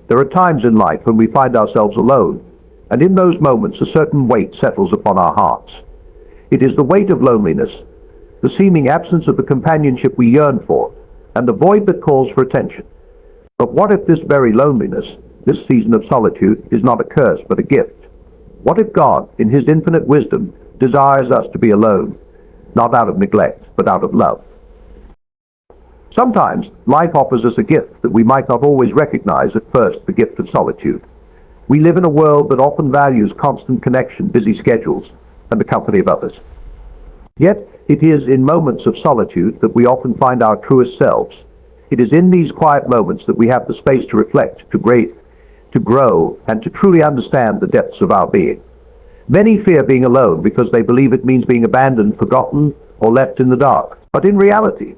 There are times in life when we find ourselves alone, and in those moments a certain weight settles upon our hearts. It is the weight of loneliness, the seeming absence of the companionship we yearn for, and the void that calls for attention. But what if this very loneliness, this season of solitude, is not a curse but a gift? What if God, in His infinite wisdom, desires us to be alone, not out of neglect, but out of love? Sometimes life offers us a gift that we might not always recognize at first, the gift of solitude. We live in a world that often values constant connection, busy schedules, and the company of others. Yet it is in moments of solitude that we often find our truest selves. It is in these quiet moments that we have the space to reflect, to grow, and to truly understand the depths of our being. Many fear being alone because they believe it means being abandoned, forgotten, or left in the dark. But in reality,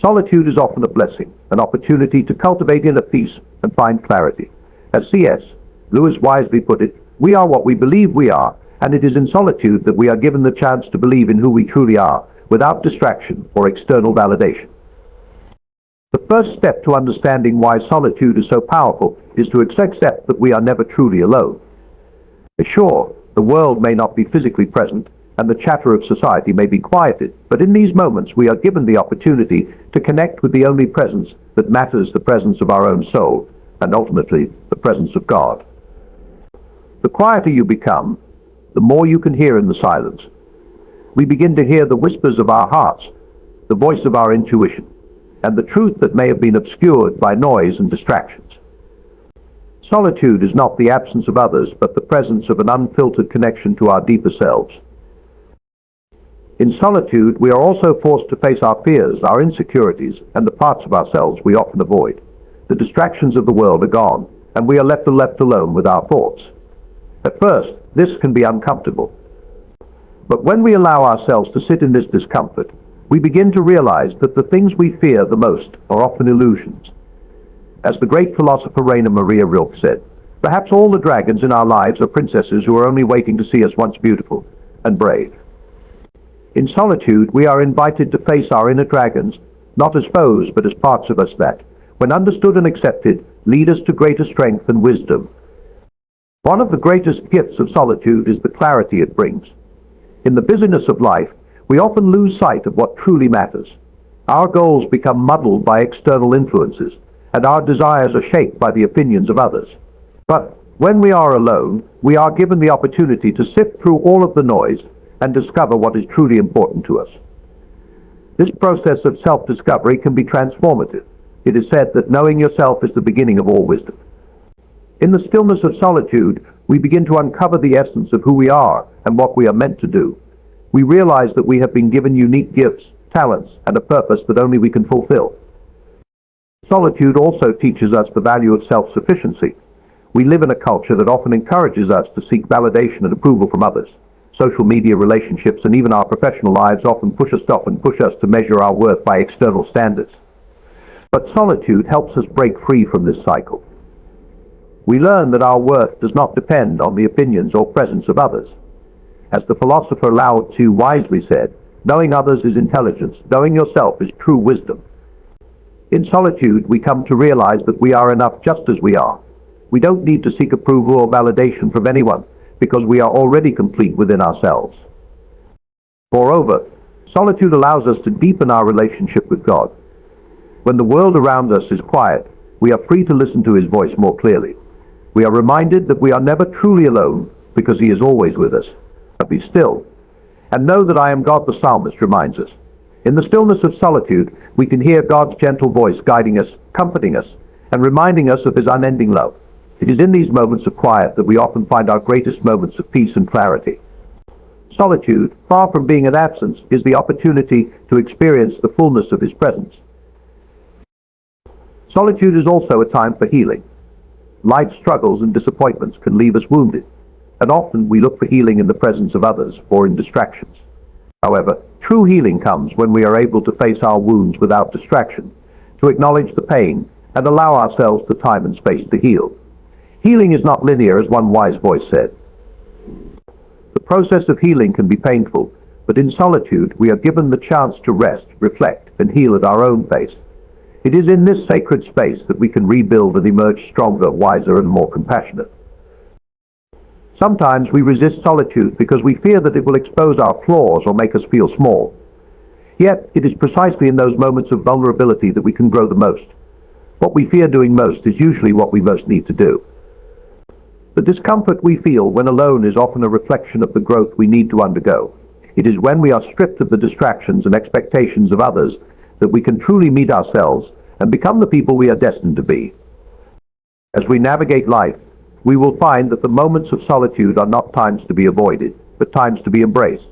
solitude is often a blessing, an opportunity to cultivate inner peace and find clarity. As C.S. Lewis wisely put it, we are what we believe we are, and it is in solitude that we are given the chance to believe in who we truly are, without distraction or external validation. The first step to understanding why solitude is so powerful is to accept that we are never truly alone. Sure, the world may not be physically present, and the chatter of society may be quieted, but in these moments we are given the opportunity to connect with the only presence that matters, the presence of our own soul, and ultimately the presence of God. The quieter you become, the more you can hear in the silence. We begin to hear the whispers of our hearts, the voice of our intuition, and the truth that may have been obscured by noise and distractions. Solitude is not the absence of others, but the presence of an unfiltered connection to our deeper selves. In solitude, we are also forced to face our fears, our insecurities, and the parts of ourselves we often avoid. The distractions of the world are gone, and we are left alone with our thoughts. At first, this can be uncomfortable. But when we allow ourselves to sit in this discomfort, we begin to realize that the things we fear the most are often illusions. As the great philosopher Rainer Maria Rilke said, perhaps all the dragons in our lives are princesses who are only waiting to see us once beautiful and brave. In solitude, we are invited to face our inner dragons, not as foes, but as parts of us that, when understood and accepted, lead us to greater strength and wisdom. One of the greatest gifts of solitude is the clarity it brings. In the busyness of life, we often lose sight of what truly matters. Our goals become muddled by external influences, and our desires are shaped by the opinions of others. But when we are alone, we are given the opportunity to sift through all of the noise and discover what is truly important to us. This process of self-discovery can be transformative. It is said that knowing yourself is the beginning of all wisdom. In the stillness of solitude, we begin to uncover the essence of who we are and what we are meant to do. We realize that we have been given unique gifts, talents, and a purpose that only we can fulfill. Solitude also teaches us the value of self-sufficiency. We live in a culture that often encourages us to seek validation and approval from others. Social media, relationships, and even our professional lives often push us to measure our worth by external standards. But solitude helps us break free from this cycle. We learn that our worth does not depend on the opinions or presence of others. As the philosopher Lao Tzu wisely said, knowing others is intelligence, knowing yourself is true wisdom. In solitude, we come to realize that we are enough just as we are. We don't need to seek approval or validation from anyone, because we are already complete within ourselves. Moreover, solitude allows us to deepen our relationship with God. When the world around us is quiet, we are free to listen to His voice more clearly. We are reminded that we are never truly alone, because He is always with us. But be still, and know that I am God, the psalmist reminds us. In the stillness of solitude, we can hear God's gentle voice guiding us, comforting us, and reminding us of His unending love. It is in these moments of quiet that we often find our greatest moments of peace and clarity. Solitude, far from being an absence, is the opportunity to experience the fullness of His presence. Solitude is also a time for healing. Life's struggles and disappointments can leave us wounded, and often we look for healing in the presence of others or in distractions. However, true healing comes when we are able to face our wounds without distraction, to acknowledge the pain, and allow ourselves the time and space to heal. Healing is not linear, as one wise voice said. The process of healing can be painful, but in solitude we are given the chance to rest, reflect, and heal at our own pace. It is in this sacred space that we can rebuild and emerge stronger, wiser, and more compassionate. Sometimes we resist solitude because we fear that it will expose our flaws or make us feel small. Yet, it is precisely in those moments of vulnerability that we can grow the most. What we fear doing most is usually what we most need to do. The discomfort we feel when alone is often a reflection of the growth we need to undergo. It is when we are stripped of the distractions and expectations of others that we can truly meet ourselves and become the people we are destined to be. As we navigate life, we will find that the moments of solitude are not times to be avoided, but times to be embraced.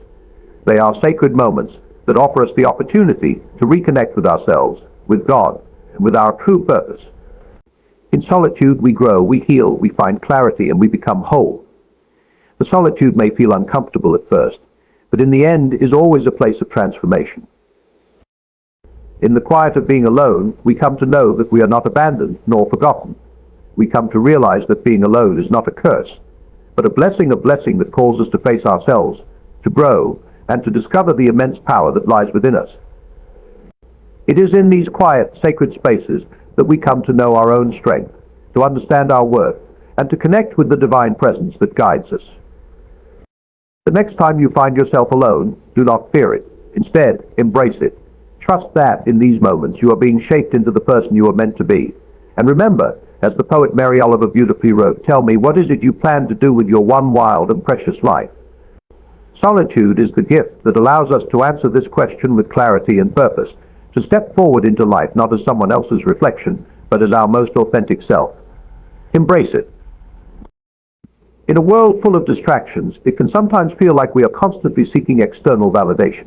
They are sacred moments that offer us the opportunity to reconnect with ourselves, with God, and with our true purpose. In solitude, we grow, we heal, we find clarity, and we become whole. The solitude may feel uncomfortable at first, but in the end is always a place of transformation. In the quiet of being alone, we come to know that we are not abandoned nor forgotten. We come to realize that being alone is not a curse, but a blessing that calls us to face ourselves, to grow, and to discover the immense power that lies within us. It is in these quiet, sacred spaces that we come to know our own strength, to understand our worth, and to connect with the divine presence that guides us. The next time you find yourself alone, do not fear it. Instead, embrace it. Trust that, in these moments, you are being shaped into the person you are meant to be. And remember, as the poet Mary Oliver beautifully wrote, "Tell me, what is it you plan to do with your one wild and precious life?" Solitude is the gift that allows us to answer this question with clarity and purpose, to step forward into life not as someone else's reflection, but as our most authentic self. Embrace it. In a world full of distractions, it can sometimes feel like we are constantly seeking external validation.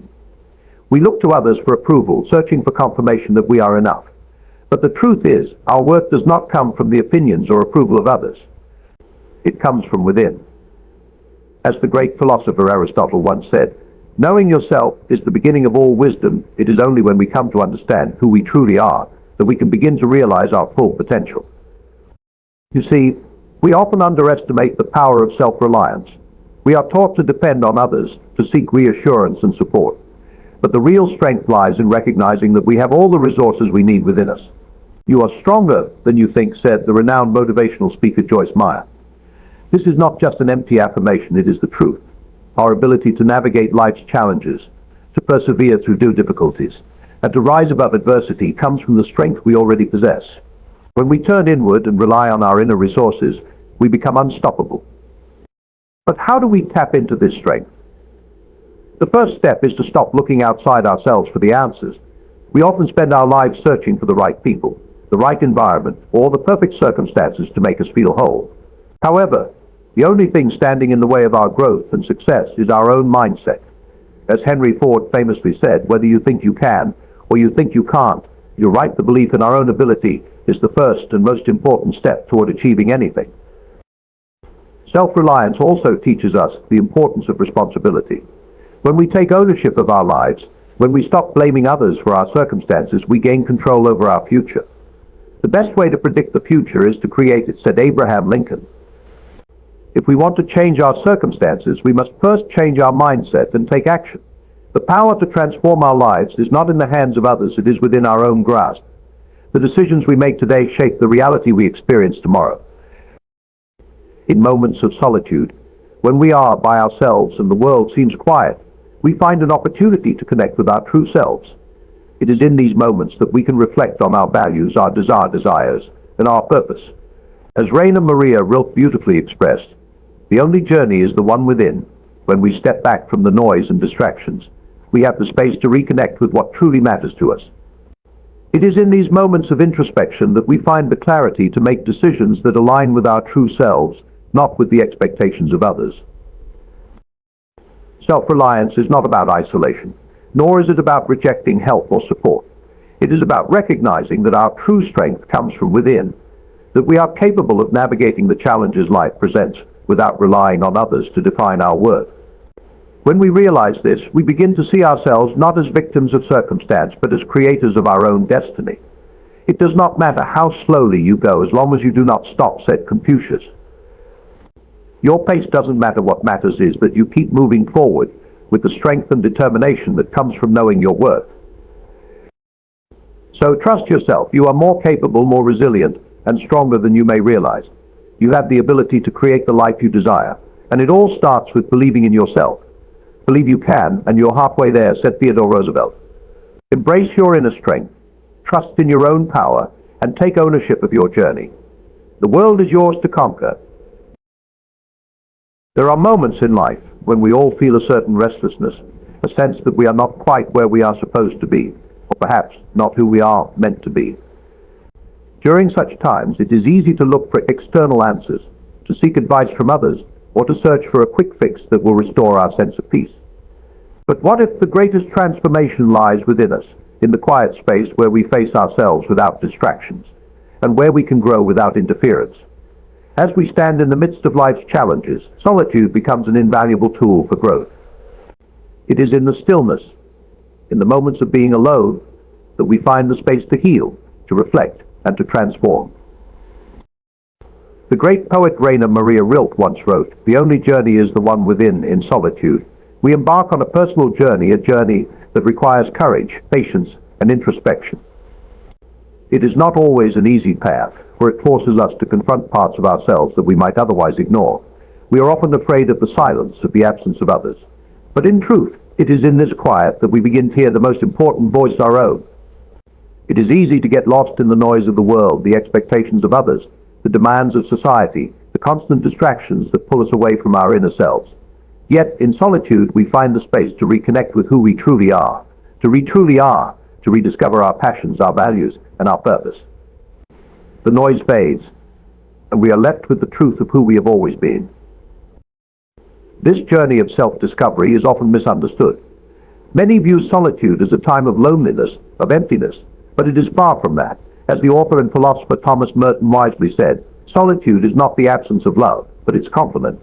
We look to others for approval, searching for confirmation that we are enough. But the truth is, our worth does not come from the opinions or approval of others. It comes from within. As the great philosopher Aristotle once said, "Knowing yourself is the beginning of all wisdom. It is only when we come to understand who we truly are that we can begin to realize our full potential." You see, we often underestimate the power of self-reliance. We are taught to depend on others, to seek reassurance and support. But the real strength lies in recognizing that we have all the resources we need within us. "You are stronger than you think," said the renowned motivational speaker Joyce Meyer. This is not just an empty affirmation, it is the truth. Our ability to navigate life's challenges, to persevere through difficulties, and to rise above adversity comes from the strength we already possess. When we turn inward and rely on our inner resources, we become unstoppable. But how do we tap into this strength? The first step is to stop looking outside ourselves for the answers. We often spend our lives searching for the right people, the right environment, or the perfect circumstances to make us feel whole. However, the only thing standing in the way of our growth and success is our own mindset. As Henry Ford famously said, "Whether you think you can or you think you can't, you're right. The belief in our own ability is the first and most important step toward achieving anything." Self-reliance also teaches us the importance of responsibility. When we take ownership of our lives, when we stop blaming others for our circumstances, we gain control over our future. "The best way to predict the future is to create it," said Abraham Lincoln. If we want to change our circumstances, we must first change our mindset and take action. The power to transform our lives is not in the hands of others, it is within our own grasp. The decisions we make today shape the reality we experience tomorrow. In moments of solitude, when we are by ourselves and the world seems quiet, we find an opportunity to connect with our true selves. It is in these moments that we can reflect on our values, our desires, and our purpose. As Rainer Maria Rilke beautifully expressed, "The only journey is the one within. When we step back from the noise and distractions, we have the space to reconnect with what truly matters to us." It is in these moments of introspection that we find the clarity to make decisions that align with our true selves, not with the expectations of others. Self-reliance is not about isolation, nor is it about rejecting help or support. It is about recognizing that our true strength comes from within, that we are capable of navigating the challenges life presents without relying on others to define our worth. When we realize this, we begin to see ourselves not as victims of circumstance, but as creators of our own destiny. "It does not matter how slowly you go, as long as you do not stop," said Confucius. Your pace doesn't matter. What matters is that you keep moving forward with the strength and determination that comes from knowing your worth. So trust yourself. You are more capable, more resilient, and stronger than you may realize. You have the ability to create the life you desire. And it all starts with believing in yourself. Believe you can, and you're halfway there, said Theodore Roosevelt. Embrace your inner strength, trust in your own power, and take ownership of your journey. The world is yours to conquer. There are moments in life when we all feel a certain restlessness, a sense that we are not quite where we are supposed to be, or perhaps not who we are meant to be. During such times, it is easy to look for external answers, to seek advice from others, or to search for a quick fix that will restore our sense of peace. But what if the greatest transformation lies within us, in the quiet space where we face ourselves without distractions, and where we can grow without interference? As we stand in the midst of life's challenges, solitude becomes an invaluable tool for growth. It is in the stillness, in the moments of being alone, that we find the space to heal, to reflect, and to transform. The great poet Rainer Maria Rilke once wrote, "The only journey is the one within, in solitude." We embark on a personal journey, a journey that requires courage, patience, and introspection. It is not always an easy path, for it forces us to confront parts of ourselves that we might otherwise ignore. We are often afraid of the silence, of the absence of others. But in truth, it is in this quiet that we begin to hear the most important voice, our own. It is easy to get lost in the noise of the world, the expectations of others, the demands of society, the constant distractions that pull us away from our inner selves. Yet, in solitude, we find the space to reconnect with who we truly are, to rediscover our passions, our values, and our purpose. The noise fades, and we are left with the truth of who we have always been. This journey of self-discovery is often misunderstood. Many view solitude as a time of loneliness, of emptiness, but it is far from that. As the author and philosopher Thomas Merton wisely said, solitude is not the absence of love, but its complement.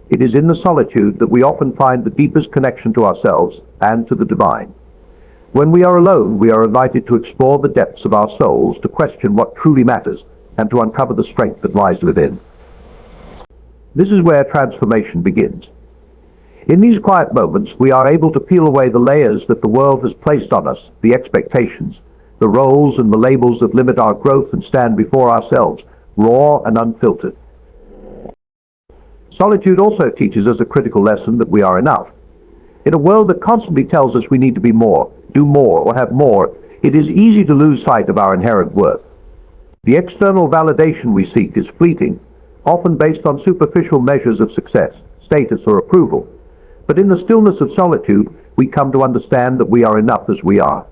It is in the solitude that we often find the deepest connection to ourselves and to the divine. When we are alone, we are invited to explore the depths of our souls, to question what truly matters, and to uncover the strength that lies within. This is where transformation begins. In these quiet moments, we are able to peel away the layers that the world has placed on us, the expectations, the roles and the labels that limit our growth, and stand before ourselves, raw and unfiltered. Solitude also teaches us a critical lesson that we are enough. In a world that constantly tells us we need to be more, do more, or have more, it is easy to lose sight of our inherent worth. The external validation we seek is fleeting, often based on superficial measures of success, status, or approval. But in the stillness of solitude, we come to understand that we are enough as we are.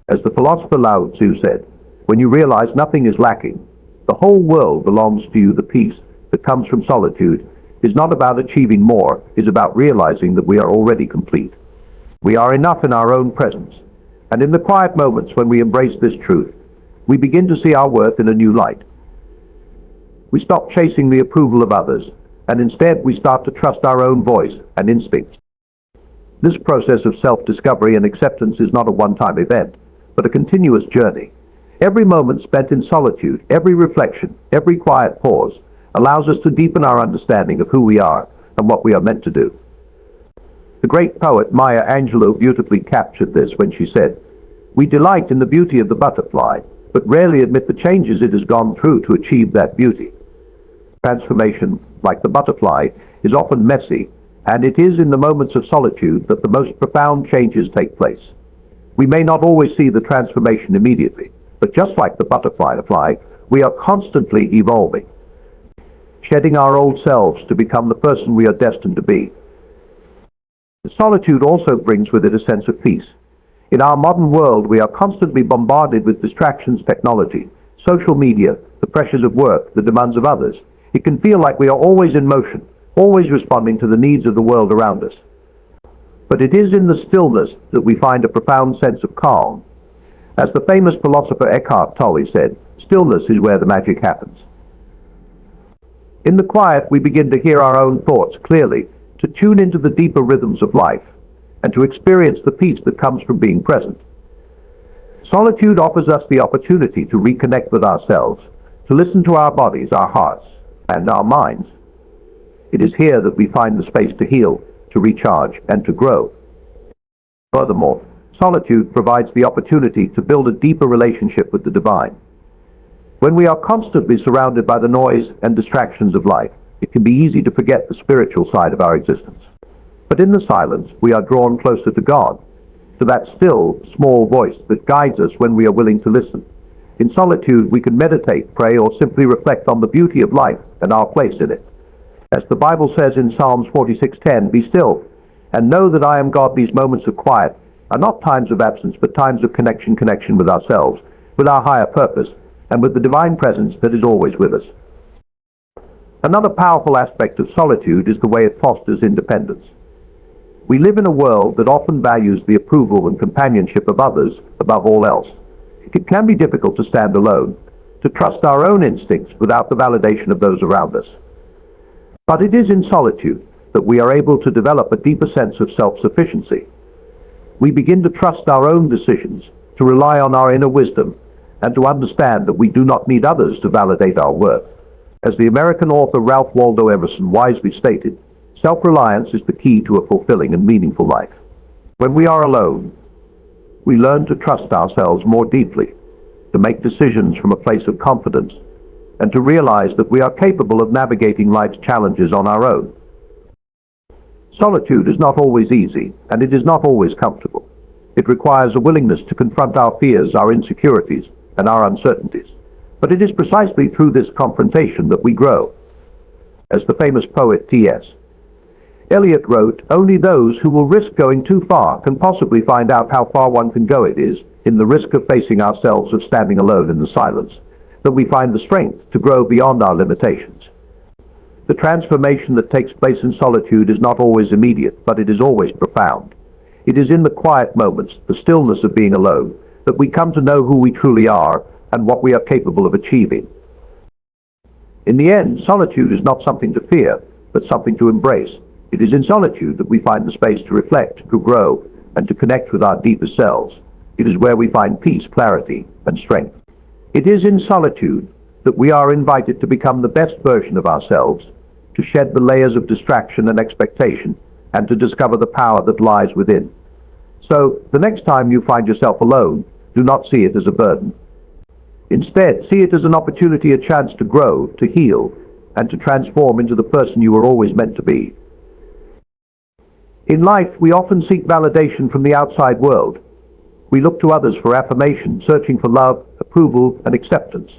As the philosopher Lao Tzu said, when you realize nothing is lacking, the whole world belongs to you. The peace that comes from solitude is not about achieving more, it is about realizing that we are already complete. We are enough in our own presence, and in the quiet moments when we embrace this truth, we begin to see our worth in a new light. We stop chasing the approval of others, and instead we start to trust our own voice and instincts. This process of self-discovery and acceptance is not a one-time event, but a continuous journey. Every moment spent in solitude, every reflection, every quiet pause, allows us to deepen our understanding of who we are and what we are meant to do. The great poet Maya Angelou beautifully captured this when she said, "We delight in the beauty of the butterfly, but rarely admit the changes it has gone through to achieve that beauty." Transformation, like the butterfly, is often messy, and it is in the moments of solitude that the most profound changes take place. We may not always see the transformation immediately, but just like the butterfly, we are constantly evolving, shedding our old selves to become the person we are destined to be. Solitude also brings with it a sense of peace. In our modern world, we are constantly bombarded with distractions, technology, social media, the pressures of work, the demands of others. It can feel like we are always in motion, always responding to the needs of the world around us. But it is in the stillness that we find a profound sense of calm. As the famous philosopher Eckhart Tolle said, stillness is where the magic happens. In the quiet, we begin to hear our own thoughts clearly, to tune into the deeper rhythms of life, and to experience the peace that comes from being present. Solitude offers us the opportunity to reconnect with ourselves, to listen to our bodies, our hearts, and our minds. It is here that we find the space to heal, to recharge, and to grow. Furthermore, Solitude provides the opportunity to build a deeper relationship with the divine. When we are constantly surrounded by the noise and distractions of life, it can be easy to forget the spiritual side of our existence. But in the silence, we are drawn closer to God, to that still, small voice that guides us when we are willing to listen. In solitude, we can meditate, pray, or simply reflect on the beauty of life and our place in it. As the Bible says in Psalms 46:10, "Be still, and know that I am God." These moments of quiet are not times of absence, but times of connection with ourselves, with our higher purpose, and with the divine presence that is always with us. Another powerful aspect of solitude is the way it fosters independence. We live in a world that often values the approval and companionship of others above all else. It can be difficult to stand alone, to trust our own instincts without the validation of those around us. But it is in solitude that we are able to develop a deeper sense of self-sufficiency. We begin to trust our own decisions, to rely on our inner wisdom, and to understand that we do not need others to validate our worth. As the American author Ralph Waldo Emerson wisely stated, self-reliance is the key to a fulfilling and meaningful life. When we are alone, we learn to trust ourselves more deeply, to make decisions from a place of confidence, and to realize that we are capable of navigating life's challenges on our own. Solitude is not always easy, and it is not always comfortable. It requires a willingness to confront our fears, our insecurities, and our uncertainties. But it is precisely through this confrontation that we grow. As the famous poet T.S. Eliot wrote, "Only those who will risk going too far can possibly find out how far one can go. It is in the risk of facing ourselves, of standing alone in the silence, that we find the strength to grow beyond our limitations." The transformation that takes place in solitude is not always immediate, but it is always profound. It is in the quiet moments, the stillness of being alone, that we come to know who we truly are and what we are capable of achieving. In the end, solitude is not something to fear, but something to embrace. It is in solitude that we find the space to reflect, to grow, and to connect with our deepest selves. It is where we find peace, clarity, and strength. It is in solitude that we are invited to become the best version of ourselves, to shed the layers of distraction and expectation, and to discover the power that lies within. So, the next time you find yourself alone, do not see it as a burden. Instead, see it as an opportunity, a chance to grow, to heal, and to transform into the person you were always meant to be. In life, we often seek validation from the outside world. We look to others for affirmation, searching for love, approval, and acceptance.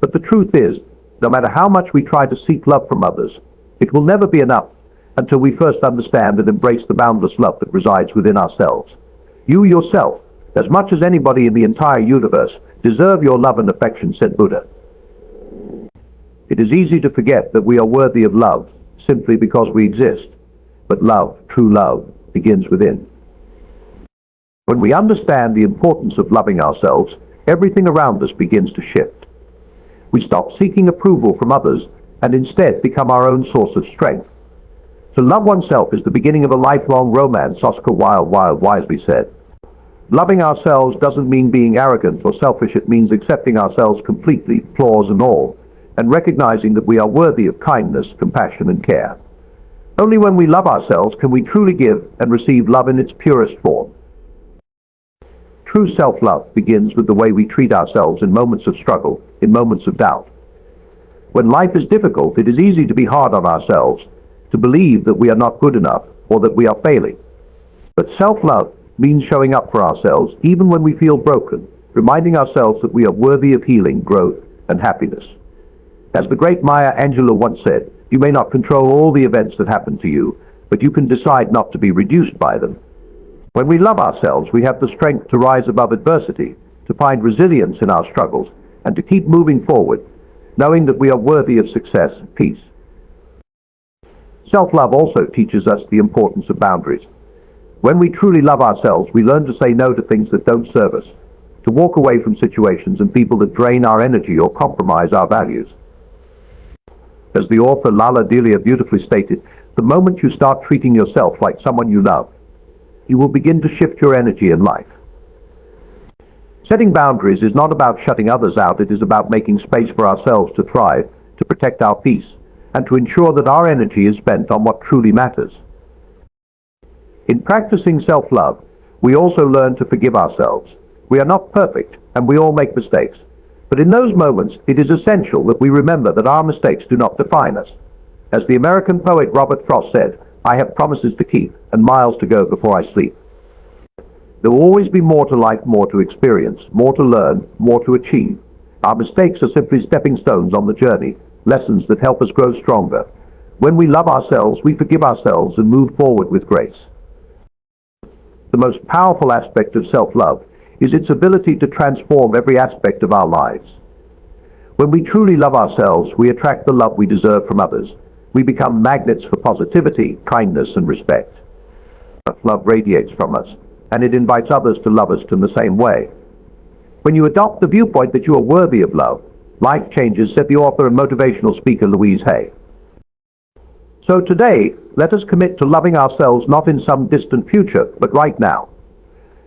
But the truth is, no matter how much we try to seek love from others, it will never be enough until we first understand and embrace the boundless love that resides within ourselves. You yourself, as much as anybody in the entire universe, deserve your love and affection, said Buddha. It is easy to forget that we are worthy of love simply because we exist, but love, true love, begins within. When we understand the importance of loving ourselves, everything around us begins to shift. We stop seeking approval from others and instead become our own source of strength. To love oneself is the beginning of a lifelong romance, Oscar Wilde wisely said. Loving ourselves doesn't mean being arrogant or selfish. It means accepting ourselves completely, flaws and all, and recognizing that we are worthy of kindness, compassion, and care. Only when we love ourselves can we truly give and receive love in its purest form. True self-love begins with the way we treat ourselves in moments of struggle, in moments of doubt. When life is difficult, it is easy to be hard on ourselves, to believe that we are not good enough or that we are failing. But self-love means showing up for ourselves even when we feel broken, reminding ourselves that we are worthy of healing, growth, and happiness. As the great Maya Angelou once said, you may not control all the events that happen to you, but you can decide not to be reduced by them. When we love ourselves, we have the strength to rise above adversity, to find resilience in our struggles, and to keep moving forward, knowing that we are worthy of success and peace. Self-love also teaches us the importance of boundaries. When we truly love ourselves, we learn to say no to things that don't serve us, to walk away from situations and people that drain our energy or compromise our values. As the author Lala Delia beautifully stated, the moment you start treating yourself like someone you love, you will begin to shift your energy in life. Setting boundaries is not about shutting others out. It is about making space for ourselves to thrive, to protect our peace, and to ensure that our energy is spent on what truly matters. In practicing self-love, We also learn to forgive ourselves. We are not perfect, and we all make mistakes. But in those moments, it is essential that we remember that our mistakes do not define us. As the American poet Robert Frost said, "I have promises to keep and miles to go before I sleep." There will always be more to life, more to experience, more to learn, more to achieve. Our mistakes are simply stepping stones on the journey, lessons that help us grow stronger. When we love ourselves, we forgive ourselves and move forward with grace. The most powerful aspect of self-love is its ability to transform every aspect of our lives. When we truly love ourselves, we attract the love we deserve from others. We become magnets for positivity, kindness, and respect. Love radiates from us, and it invites others to love us in the same way. When you adopt the viewpoint that you are worthy of love, life changes, said the author and motivational speaker Louise Hay. So today, let us commit to loving ourselves not in some distant future, but right now.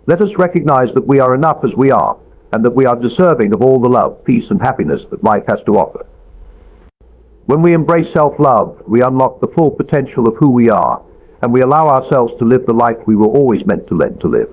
Let us recognize that we are enough as we are, and that we are deserving of all the love, peace, and happiness that life has to offer. When we embrace self-love, we unlock the full potential of who we are, and we allow ourselves to live the life we were always meant to live.